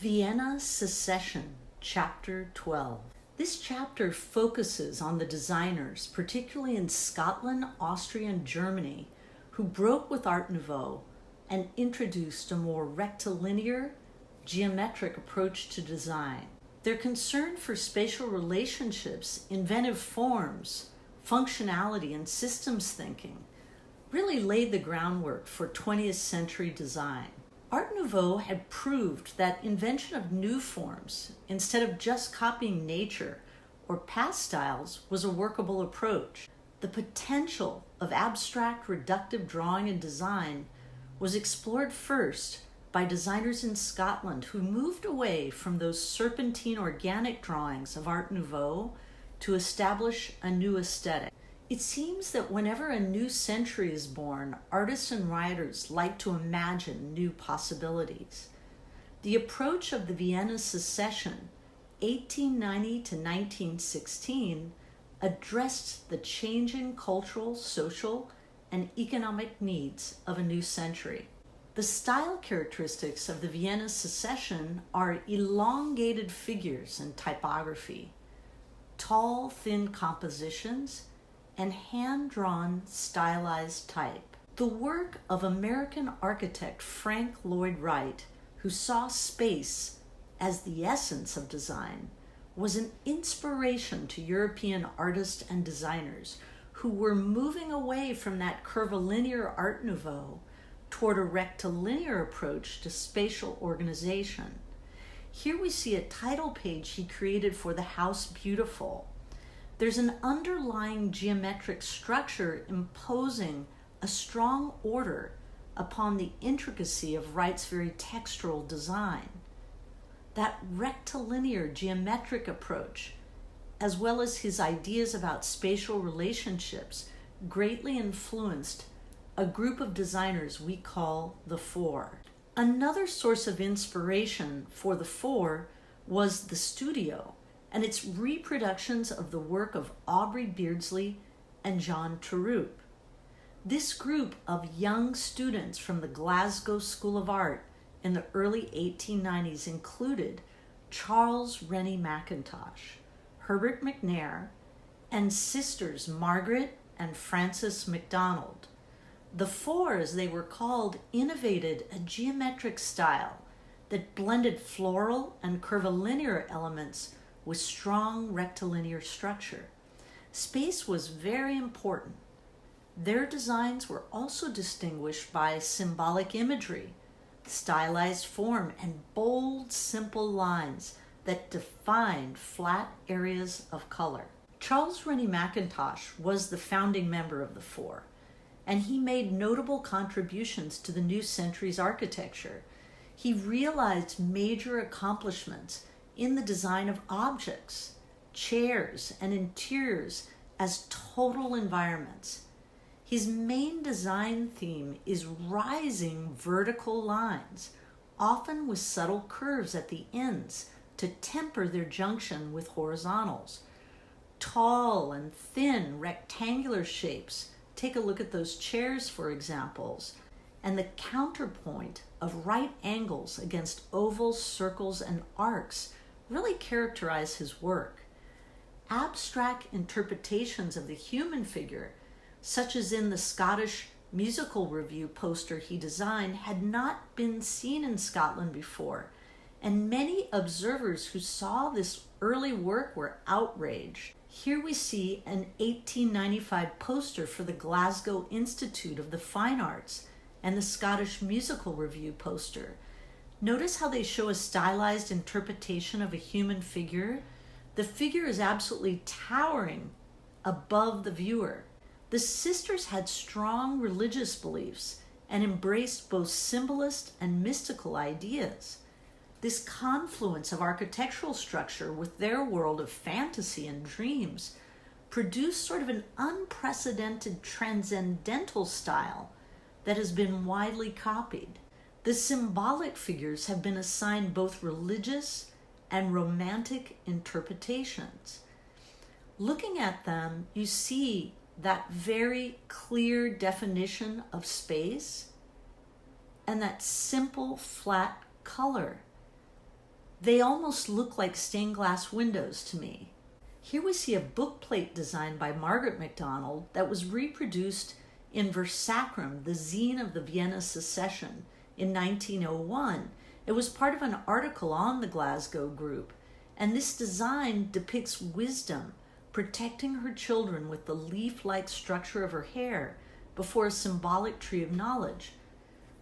Vienna Secession, Chapter 12. This chapter focuses on the designers, particularly in Scotland, Austria, and Germany, who broke with Art Nouveau and introduced a more rectilinear, geometric approach to design. Their concern for spatial relationships, inventive forms, functionality, and systems thinking really laid the groundwork for 20th century design. Art Nouveau had proved that invention of new forms, instead of just copying nature or past styles, was a workable approach. The potential of abstract reductive drawing and design was explored first by designers in Scotland who moved away from those serpentine organic drawings of Art Nouveau to establish a new aesthetic. It seems that whenever a new century is born, artists and writers like to imagine new possibilities. The approach of the Vienna Secession, 1890 to 1916, addressed the changing cultural, social, and economic needs of a new century. The style characteristics of the Vienna Secession are elongated figures and typography, tall, thin compositions, and hand-drawn stylized type. The work of American architect Frank Lloyd Wright, who saw space as the essence of design, was an inspiration to European artists and designers who were moving away from that curvilinear Art Nouveau toward a rectilinear approach to spatial organization. Here we see a title page he created for the House Beautiful. There's an underlying geometric structure imposing a strong order upon the intricacy of Wright's very textural design. That rectilinear geometric approach, as well as his ideas about spatial relationships, greatly influenced a group of designers we call the Four. Another source of inspiration for the Four was the studio and its reproductions of the work of Aubrey Beardsley and John Turrup. This group of young students from the Glasgow School of Art in the early 1890s included Charles Rennie Mackintosh, Herbert McNair, and sisters Margaret and Frances MacDonald. The Four, as they were called, innovated a geometric style that blended floral and curvilinear elements with strong rectilinear structure. Space was very important. Their designs were also distinguished by symbolic imagery, stylized form, and bold, simple lines that defined flat areas of color. Charles Rennie Mackintosh was the founding member of the Four, and he made notable contributions to the new century's architecture. He realized major accomplishments in the design of objects, chairs, and interiors as total environments. His main design theme is rising vertical lines, often with subtle curves at the ends to temper their junction with horizontals. Tall and thin rectangular shapes, take a look at those chairs for examples, and the counterpoint of right angles against ovals, circles, and arcs really characterize his work. Abstract interpretations of the human figure, such as in the Scottish Musical Review poster he designed, had not been seen in Scotland before, and many observers who saw this early work were outraged. Here we see an 1895 poster for the Glasgow Institute of the Fine Arts and the Scottish Musical Review poster. Notice how they show a stylized interpretation of a human figure. The figure is absolutely towering above the viewer. The sisters had strong religious beliefs and embraced both symbolist and mystical ideas. This confluence of architectural structure with their world of fantasy and dreams produced sort of an unprecedented transcendental style that has been widely copied. The symbolic figures have been assigned both religious and romantic interpretations. Looking at them, you see that very clear definition of space and that simple, flat color. They almost look like stained glass windows to me. Here we see a bookplate designed by Margaret MacDonald that was reproduced in Versacrum, the zine of the Vienna Secession, in 1901. It was part of an article on the Glasgow group, and this design depicts wisdom protecting her children with the leaf-like structure of her hair before a symbolic tree of knowledge.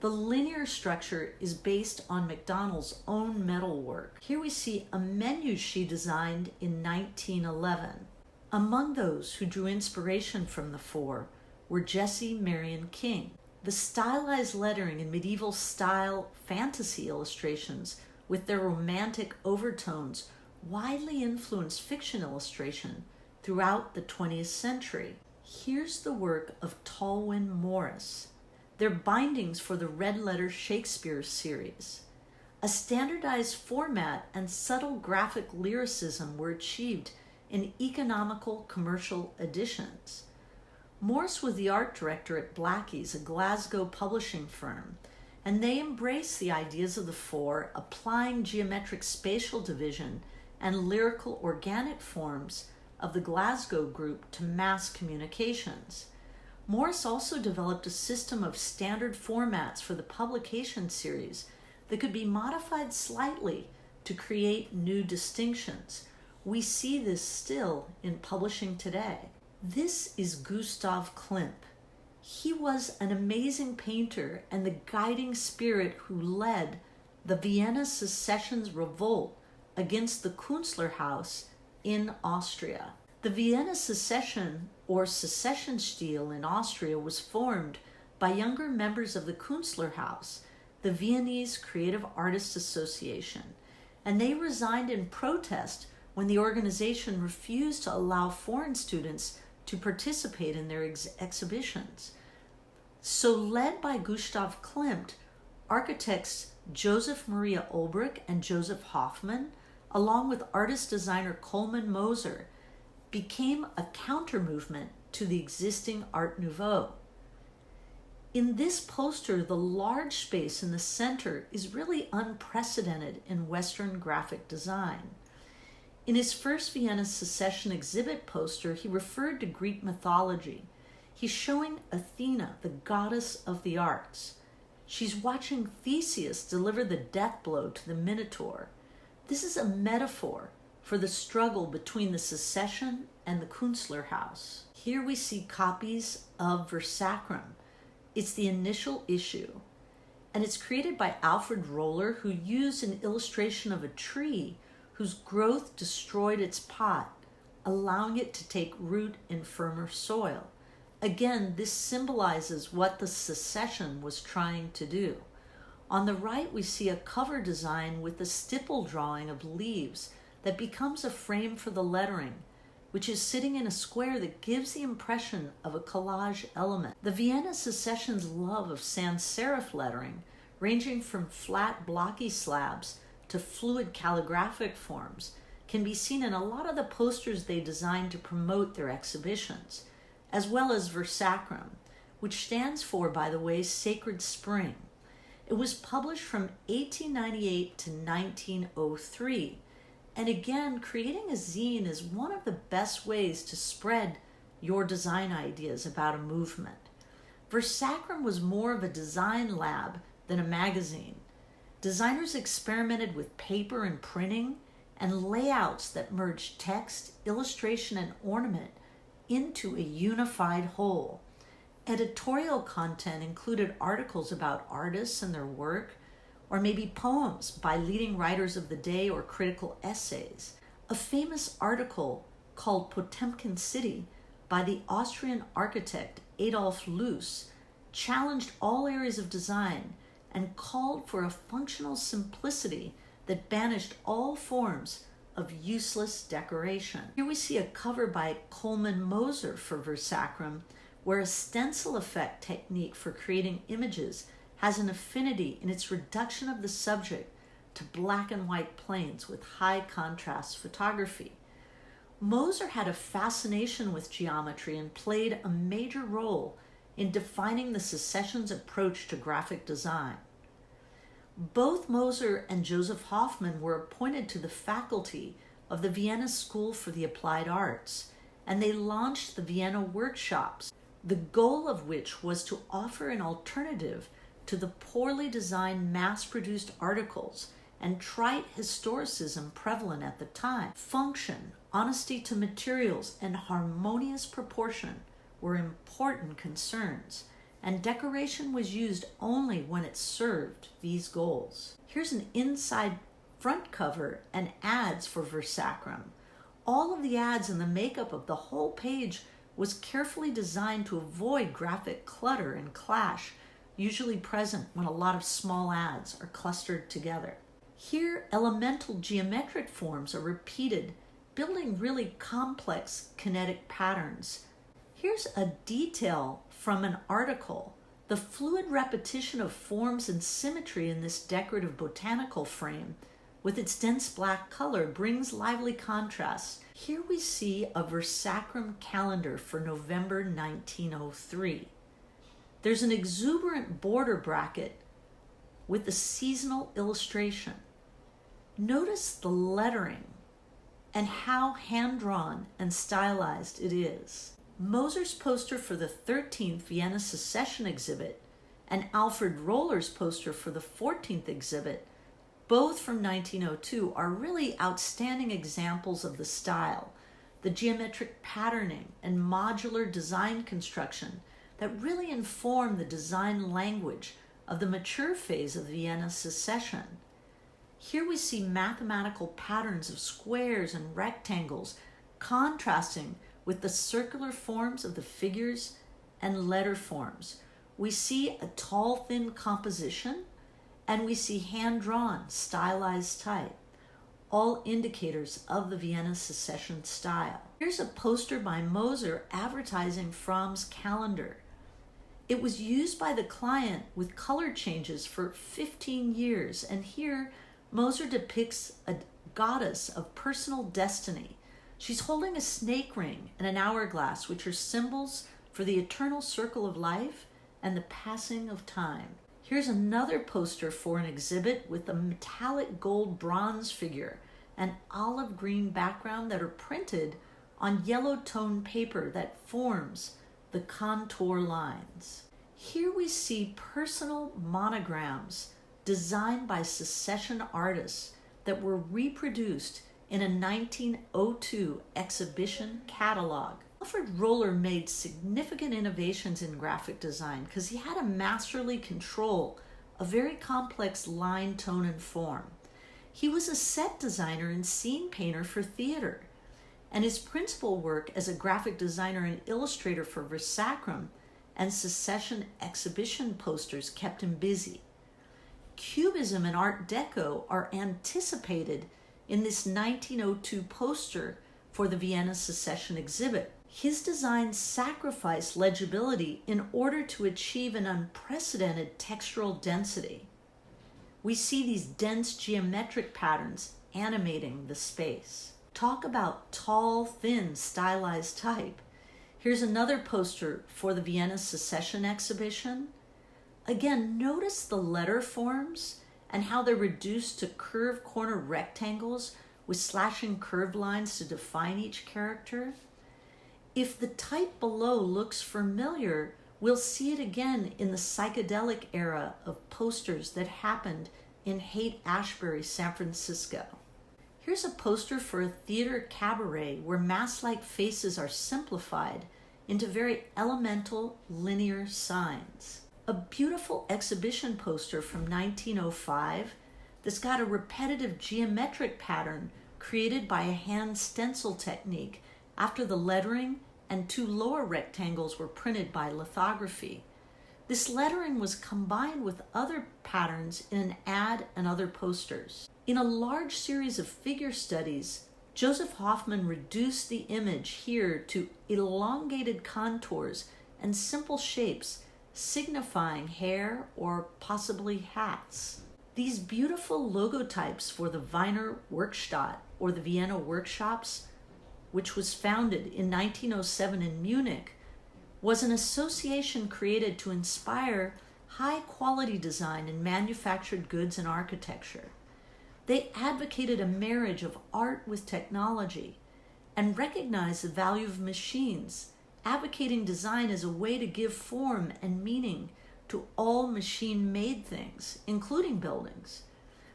The linear structure is based on MacDonald's own metalwork. Here we see a menu she designed in 1911. Among those who drew inspiration from the four were Jessie Marion King. The stylized lettering in medieval style fantasy illustrations with their romantic overtones widely influenced fiction illustration throughout the 20th century. Here's the work of Tolwyn Morris. Their bindings for the Red Letter Shakespeare series. A standardized format and subtle graphic lyricism were achieved in economical commercial editions. Morris was the art director at Blackie's, a Glasgow publishing firm, and they embraced the ideas of the four, applying geometric spatial division and lyrical organic forms of the Glasgow group to mass communications. Morris also developed a system of standard formats for the publication series that could be modified slightly to create new distinctions. We see this still in publishing today. This is Gustav Klimt. He was an amazing painter and the guiding spirit who led the Vienna Secession's revolt against the Künstlerhaus in Austria. The Vienna Secession, or Secessionsstil in Austria, was formed by younger members of the Künstlerhaus, the Viennese Creative Artists Association, and they resigned in protest when the organization refused to allow foreign students to participate in their exhibitions. So, led by Gustav Klimt, architects Joseph Maria Ulbrich and Joseph Hoffmann, along with artist-designer Coleman Moser, became a counter-movement to the existing Art Nouveau. In this poster, the large space in the center is really unprecedented in Western graphic design. In his first Vienna Secession exhibit poster, he referred to Greek mythology. He's showing Athena, the goddess of the arts. She's watching Theseus deliver the death blow to the Minotaur. This is a metaphor for the struggle between the Secession and the Künstlerhaus. Here we see copies of Versacrum. It's the initial issue, and it's created by Alfred Roller, who used an illustration of a tree whose growth destroyed its pot, allowing it to take root in firmer soil. Again, this symbolizes what the Secession was trying to do. On the right, we see a cover design with a stipple drawing of leaves that becomes a frame for the lettering, which is sitting in a square that gives the impression of a collage element. The Vienna Secession's love of sans serif lettering, ranging from flat blocky slabs to fluid calligraphic forms, can be seen in a lot of the posters they designed to promote their exhibitions, as well as Versacrum, which stands for, by the way, Sacred Spring. It was published from 1898 to 1903, and again, creating a zine is one of the best ways to spread your design ideas about a movement. Versacrum was more of a design lab than a magazine. Designers experimented with paper and printing and layouts that merged text, illustration, and ornament into a unified whole. Editorial content included articles about artists and their work, or maybe poems by leading writers of the day or critical essays. A famous article called Potemkin City by the Austrian architect Adolf Loos challenged all areas of design and called for a functional simplicity that banished all forms of useless decoration. Here we see a cover by Coleman Moser for Versacrum, where a stencil effect technique for creating images has an affinity in its reduction of the subject to black and white planes with high contrast photography. Moser had a fascination with geometry and played a major role in defining the Secession's approach to graphic design. Both Moser and Joseph Hoffmann were appointed to the faculty of the Vienna School for the Applied Arts, and they launched the Vienna workshops, the goal of which was to offer an alternative to the poorly designed mass-produced articles and trite historicism prevalent at the time. Function, honesty to materials, and harmonious proportion were important concerns, and decoration was used only when it served these goals. Here's an inside front cover and ads for Versacrum. All of the ads and the makeup of the whole page was carefully designed to avoid graphic clutter and clash, usually present when a lot of small ads are clustered together. Here, elemental geometric forms are repeated, building really complex kinetic patterns. Here's a detail from an article. The fluid repetition of forms and symmetry in this decorative botanical frame, with its dense black color, brings lively contrast. Here we see a Versacrum calendar for November 1903. There's an exuberant border bracket with a seasonal illustration. Notice the lettering and how hand-drawn and stylized it is. Moser's poster for the 13th Vienna Secession exhibit and Alfred Roller's poster for the 14th exhibit, both from 1902, are really outstanding examples of the style, the geometric patterning and modular design construction that really inform the design language of the mature phase of the Vienna Secession. Here we see mathematical patterns of squares and rectangles contrasting with the circular forms of the figures and letter forms. We see a tall, thin composition, and we see hand-drawn, stylized type, all indicators of the Vienna Secession style. Here's a poster by Moser advertising Fromm's calendar. It was used by the client with color changes for 15 years, and here Moser depicts a goddess of personal destiny. She's holding a snake ring and an hourglass, which are symbols for the eternal circle of life and the passing of time. Here's another poster for an exhibit with a metallic gold bronze figure and olive green background that are printed on yellow tone paper that forms the contour lines. Here we see personal monograms designed by secession artists that were reproduced in a 1902 exhibition catalog. Alfred Roller made significant innovations in graphic design because he had a masterly control of very complex line, tone, and form. He was a set designer and scene painter for theater, and his principal work as a graphic designer and illustrator for Versacrum and secession exhibition posters kept him busy. Cubism and Art Deco are anticipated in this 1902 poster for the Vienna Secession exhibit. His designs sacrificed legibility in order to achieve an unprecedented textural density. We see these dense geometric patterns animating the space. Talk about tall, thin, stylized type. Here's another poster for the Vienna Secession exhibition. Again, notice the letter forms and how they're reduced to curved corner rectangles with slashing curved lines to define each character. If the type below looks familiar, we'll see it again in the psychedelic era of posters that happened in Haight-Ashbury, San Francisco. Here's a poster for a theater cabaret where mask-like faces are simplified into very elemental linear signs. A beautiful exhibition poster from 1905 that's got a repetitive geometric pattern created by a hand stencil technique after the lettering and two lower rectangles were printed by lithography. This lettering was combined with other patterns in an ad and other posters. In a large series of figure studies, Joseph Hoffmann reduced the image here to elongated contours and simple shapes signifying hair or possibly hats. These beautiful logotypes for the Wiener Werkstatt or the Vienna Workshops, which was founded in 1907 in Munich, was an association created to inspire high-quality design in manufactured goods and architecture. They advocated a marriage of art with technology and recognized the value of machines, advocating design as a way to give form and meaning to all machine-made things, including buildings.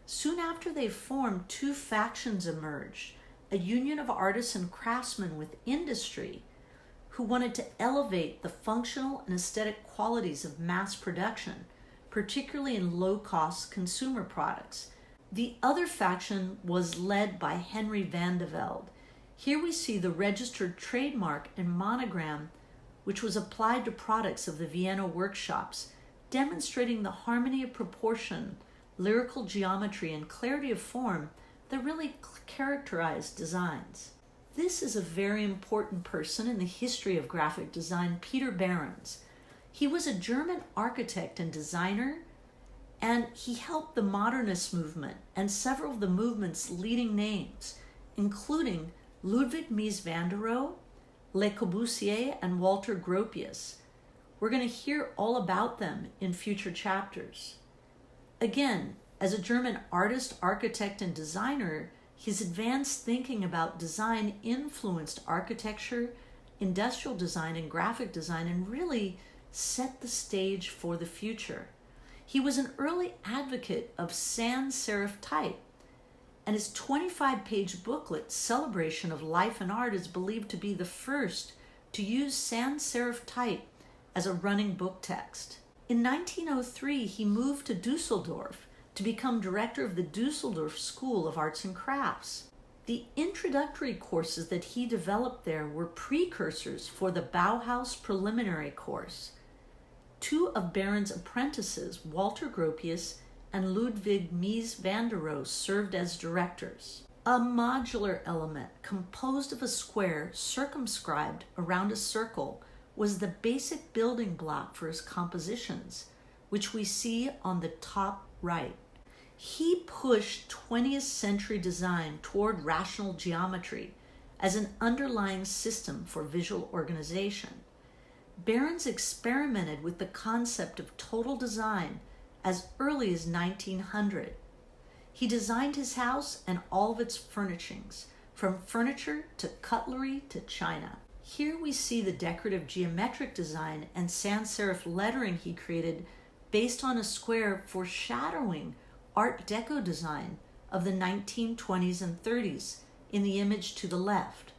Soon after they formed, two factions emerged, a union of artists and craftsmen with industry who wanted to elevate the functional and aesthetic qualities of mass production, particularly in low-cost consumer products. The other faction was led by Henry van de Velde. Here we see the registered trademark and monogram which was applied to products of the Vienna workshops, demonstrating the harmony of proportion, lyrical geometry, and clarity of form that really characterized designs. This is a very important person in the history of graphic design, Peter Behrens. He was a German architect and designer, and he helped the modernist movement and several of the movement's leading names, including Ludwig Mies van der Rohe, Le Corbusier, and Walter Gropius. We're going to hear all about them in future chapters. Again, as a German artist, architect, and designer, his advanced thinking about design influenced architecture, industrial design, and graphic design, and really set the stage for the future. He was an early advocate of sans serif type, and his 25-page booklet, Celebration of Life and Art, is believed to be the first to use sans serif type as a running book text. In 1903, he moved to Dusseldorf to become director of the Dusseldorf School of Arts and Crafts. The introductory courses that he developed there were precursors for the Bauhaus preliminary course. Two of Behrens' apprentices, Walter Gropius and Ludwig Mies van der Rohe, served as directors. A modular element composed of a square circumscribed around a circle was the basic building block for his compositions, which we see on the top right. He pushed 20th century design toward rational geometry as an underlying system for visual organization. Behrens experimented with the concept of total design as early as 1900. He designed his house and all of its furnishings, from furniture to cutlery to china. Here we see the decorative geometric design and sans serif lettering he created based on a square foreshadowing Art Deco design of the 1920s and 30s in the image to the left.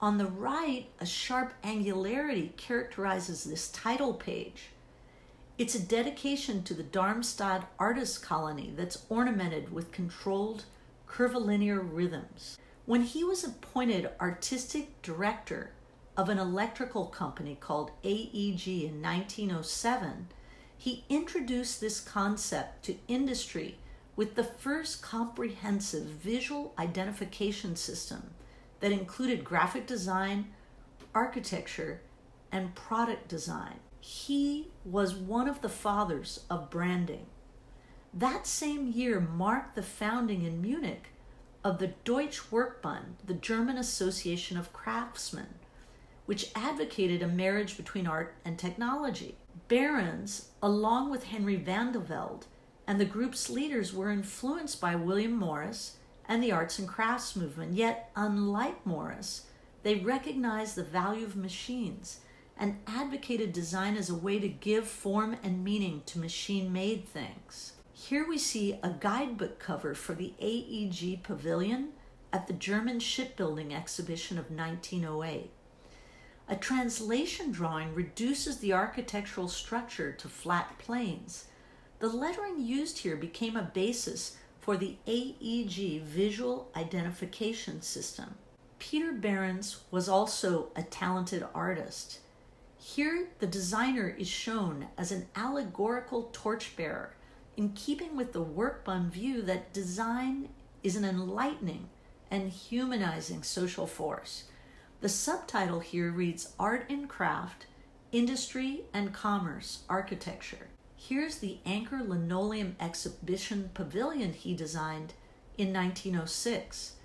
On the right, a sharp angularity characterizes this title page. It's a dedication to the Darmstadt artist colony that's ornamented with controlled curvilinear rhythms. When he was appointed artistic director of an electrical company called AEG in 1907, he introduced this concept to industry with the first comprehensive visual identification system that included graphic design, architecture, and product design. He was one of the fathers of branding. That same year marked the founding in Munich of the Deutsche Werkbund, the German Association of Craftsmen, which advocated a marriage between art and technology. Behrens, along with Henry van de Velde, and the group's leaders were influenced by William Morris and the arts and crafts movement, yet unlike Morris, they recognized the value of machines and advocated design as a way to give form and meaning to machine-made things. Here we see a guidebook cover for the AEG Pavilion at the German Shipbuilding Exhibition of 1908. A translation drawing reduces the architectural structure to flat planes. The lettering used here became a basis for the AEG visual identification system. Peter Behrens was also a talented artist. Here, the designer is shown as an allegorical torchbearer, in keeping with the Werkbund view that design is an enlightening and humanizing social force. The subtitle here reads Art and Craft, Industry and Commerce, Architecture. Here's the Anchor Linoleum Exhibition Pavilion he designed in 1906.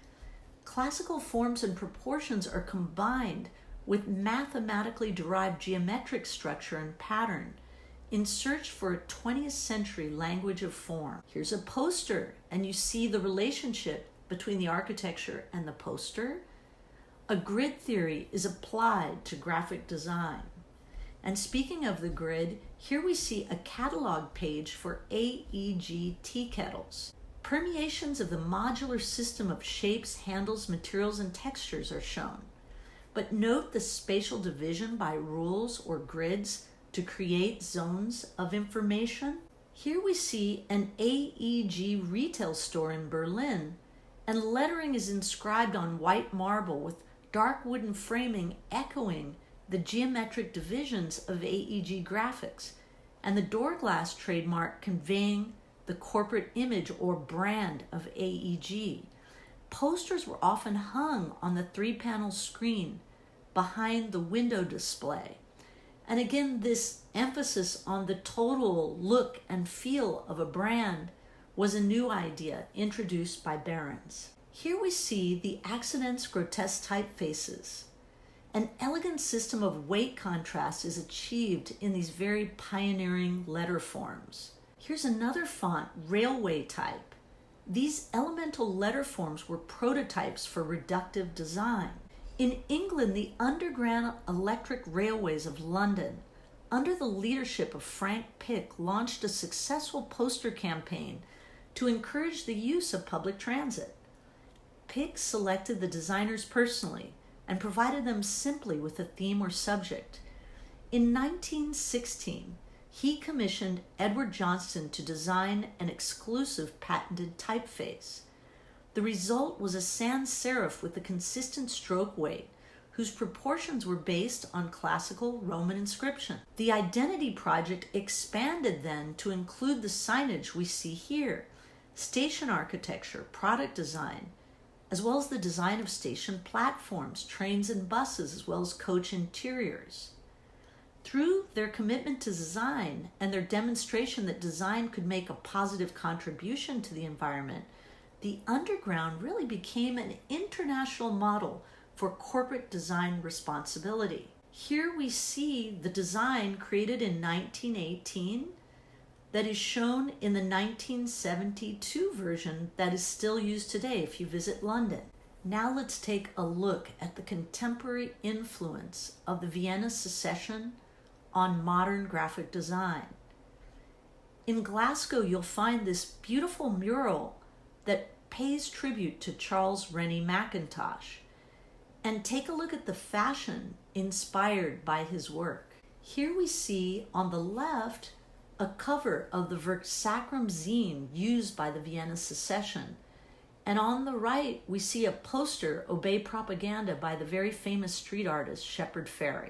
Classical forms and proportions are combined with mathematically derived geometric structure and pattern, in search for a 20th century language of form. Here's a poster, and you see the relationship between the architecture and the poster. A grid theory is applied to graphic design. And speaking of the grid, here we see a catalog page for AEG tea kettles. Permeations of the modular system of shapes, handles, materials, and textures are shown. But note the spatial division by rules or grids to create zones of information. Here we see an AEG retail store in Berlin, and lettering is inscribed on white marble with dark wooden framing echoing the geometric divisions of AEG graphics, and the door glass trademark conveying the corporate image or brand of AEG. Posters were often hung on the 3-panel screen behind the window display. And again, this emphasis on the total look and feel of a brand was a new idea introduced by Behrens. Here we see the accidents grotesque typefaces. An elegant system of weight contrast is achieved in these very pioneering letter forms. Here's another font, railway type. These elemental letter forms were prototypes for reductive design. In England, the Underground Electric Railways of London, under the leadership of Frank Pick, launched a successful poster campaign to encourage the use of public transit. Pick selected the designers personally and provided them simply with a theme or subject. In 1916, he commissioned Edward Johnston to design an exclusive patented typeface. The result was a sans serif with a consistent stroke weight, whose proportions were based on classical Roman inscription. The Identity Project expanded then to include the signage we see here, station architecture, product design, as well as the design of station platforms, trains and buses, as well as coach interiors. Through their commitment to design and their demonstration that design could make a positive contribution to the environment, the Underground really became an international model for corporate design responsibility. Here we see the design created in 1918 that is shown in the 1972 version that is still used today if you visit London. Now let's take a look at the contemporary influence of the Vienna Secession on modern graphic design. In Glasgow, you'll find this beautiful mural that pays tribute to Charles Rennie Mackintosh. And take a look at the fashion inspired by his work. Here we see on the left a cover of the Werk Sacrum zine used by the Vienna Secession. And on the right, we see a poster, Obey Propaganda, by the very famous street artist Shepard Fairey.